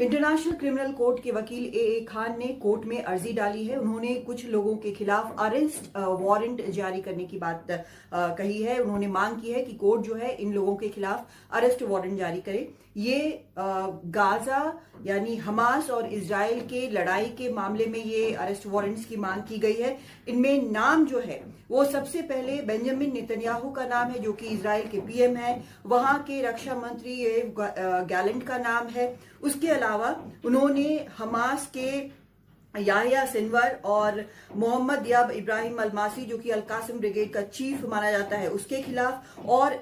International criminal court के वकील ए खान ने कोर्ट में अर्जी डाली है। उन्होंने कुछ लोगों के खिलाफ अरेस्ट वारंट जारी करने की बात कही है। उन्होंने मांग की है कि कोर्ट जो है इन लोगों के खिलाफ अरेस्ट वारंट जारी करे। ये गाजा यानी हमास और इजराइल के लड़ाई के मामले में ये अरेस्ट वारंट्स की मांग की गई है। इनमें नाम जो है वो सबसे पहले बेंजामिन नेतन्याहू का नाम है, जो कि इजराइल के पीएम है। वहां के रक्षा मंत्री गैलेंट का नाम है। उसके अलावा उन्होंने हमास के याहिया सिनवर और मोहम्मद दियाब इब्राहिम अलमासी, जो कि अल-कासिम ब्रिगेड का चीफ माना जाता है, उसके खिलाफ, और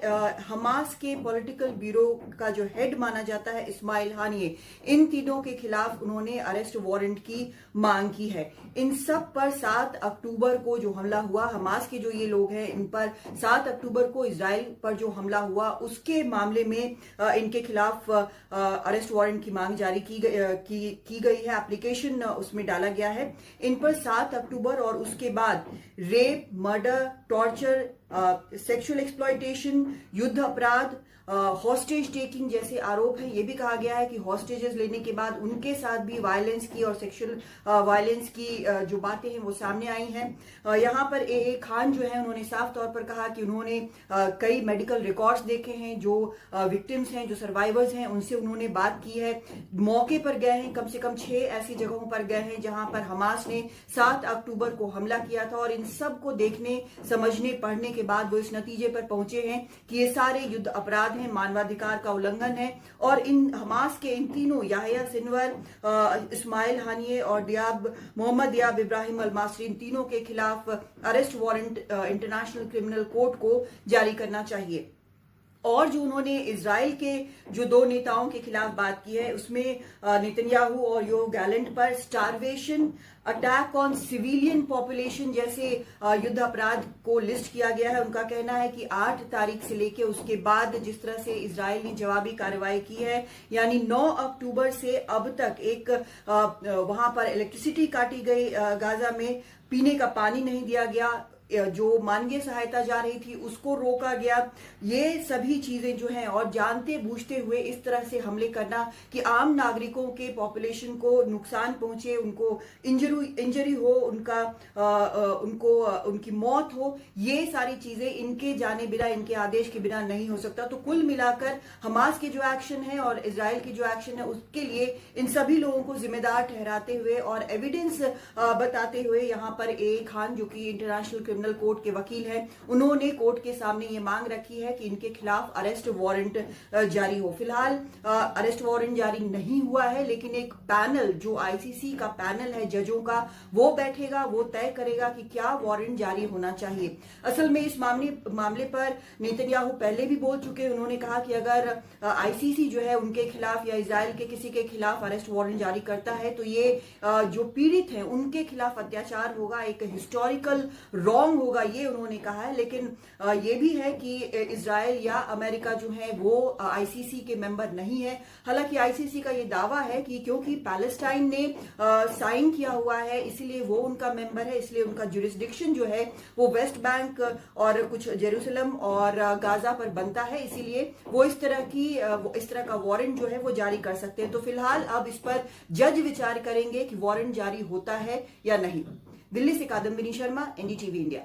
हमास के पॉलिटिकल ब्यूरो का जो हेड माना जाता है इस्माइल हानिये, इन तीनों के खिलाफ उन्होंने अरेस्ट वारंट की मांग की है। इन सब पर 7 अक्टूबर को जो हमला हुआ, हमास के जो ये लोग हैं इन पर 7 अक्टूबर को इजराइल पर जो हमला हुआ उसके मामले में इनके खिलाफ अरेस्ट वारंट की मांग जारी की गई है। एप्लीकेशन उसमें डाला गया है। इन पर 7 अक्टूबर और उसके बाद rape, murder, torture, sexual exploitation, युद्ध अपराध, हॉस्टेज टेकिंग जैसे आरोप हैं। यह भी कहा गया है कि हॉस्टेजेस लेने के बाद उनके साथ भी वायलेंस की और सेक्सुअल वायलेंस की जो बातें हैं वो सामने आई हैं। यहाँ पर ए खान जो है उन्होंने साफ तौर पर कहा कि उन्होंने कई मेडिकल रिकॉर्ड्स देखे हैं, जो विक्टिम्स हैं, जो सर्वाइवर्स हैं, उनसे उन्होंने बात की है। मौके पर गए हैं, कम से कम 6 ऐसी जगहों पर गए हैं जहां पर हमास ने 7 अक्टूबर को हमला किया था, और इन सब को देखने, समझने, पढ़ने के बाद वो इस नतीजे पर पहुंचे हैं कि ये सारे युद्ध अपराध हैं, मानवाधिकार का उल्लंघन है। और इन हमास के इन तीनों याहिया सिनवर, इस्माइल हानिये और मोहम्मद दियाब इब्राहिम अलमासी, इन तीनों के खिलाफ arrest warrant international criminal court को जारी करना चाहिए। और जो उन्होंने इजराइल के जो 2 नेताओं के खिलाफ बात की है उसमें नेतन्याहू और योव गैलेंट पर starvation, attack on civilian population जैसे युद्ध अपराध को लिस्ट किया गया है। उनका कहना है कि 8 तारीख से लेकर उसके बाद जिस तरह से इजराइल ने जवाबी कार्रवाई की है, यानी 9 अक्टूबर से अब तक एक वहां पर इलेक्ट्रिसिटी काटी गई, गाजा में पीने का पानी नहीं दिया गया, जो मानवीय सहायता जा रही थी उसको रोका गया। ये सभी चीजें जो हैं, और जानते बूझते हुए इस तरह से हमले करना कि आम नागरिकों के पॉपुलेशन को नुकसान पहुंचे, उनको इंजरी हो, उनकी मौत हो, ये सारी चीजें इनके जाने बिना, इनके आदेश के बिना नहीं हो सकता। तो कुल मिलाकर हमास के जो एक्शन है और इजराइल की जो एक्शन है उसके लिए इन सभी लोगों को जिम्मेदार ठहराते हुए और एविडेंस बताते हुए यहाँ पर ए खान, जो कि इंटरनेशनल कोर्ट के वकील हैं, उन्होंने कोर्ट के सामने ये मांग रखी है कि इनके खिलाफ अरेस्ट वारंट जारी हो। फिलहाल अरेस्ट वारंट जारी नहीं हुआ है, लेकिन एक पैनल, जो आईसीसी का पैनल है जजों का, वो बैठेगा, वो तय करेगा कि क्या वारंट जारी होना चाहिए। असल में इस मामले पर नेतन्याहू पहले भी बोल चुके हैं। उन्होंने कहा कि अगर आईसीसी जो है उनके खिलाफ या इजराइल के किसी के खिलाफ अरेस्ट वारंट जारी करता है तो ये जो पीड़ित हैं उनके खिलाफ अत्याचार होगा, एक हिस्टोरिकल रॉन्ग होगा, ये उन्होंने कहा है। लेकिन ये भी है कि इजराइल या अमेरिका जो है वो आईसीसी के मेंबर नहीं है। हालांकि आईसीसी का ये दावा है कि क्योंकि पैलेस्टाइन ने साइन किया हुआ है इसलिए वो उनका मेंबर है, इसलिए उनका जुरिस्डिक्शन जो है वो वेस्ट बैंक और कुछ जेरूसलम और गाजा पर बनता है, इसीलिए वो इस तरह का वारंट जो है वो जारी कर सकते हैं। तो फिलहाल अब इस पर जज विचार करेंगे कि वारंट जारी होता है या नहीं। दिल्ली से कादम्बिनी शर्मा, एनडीटीवी इंडिया।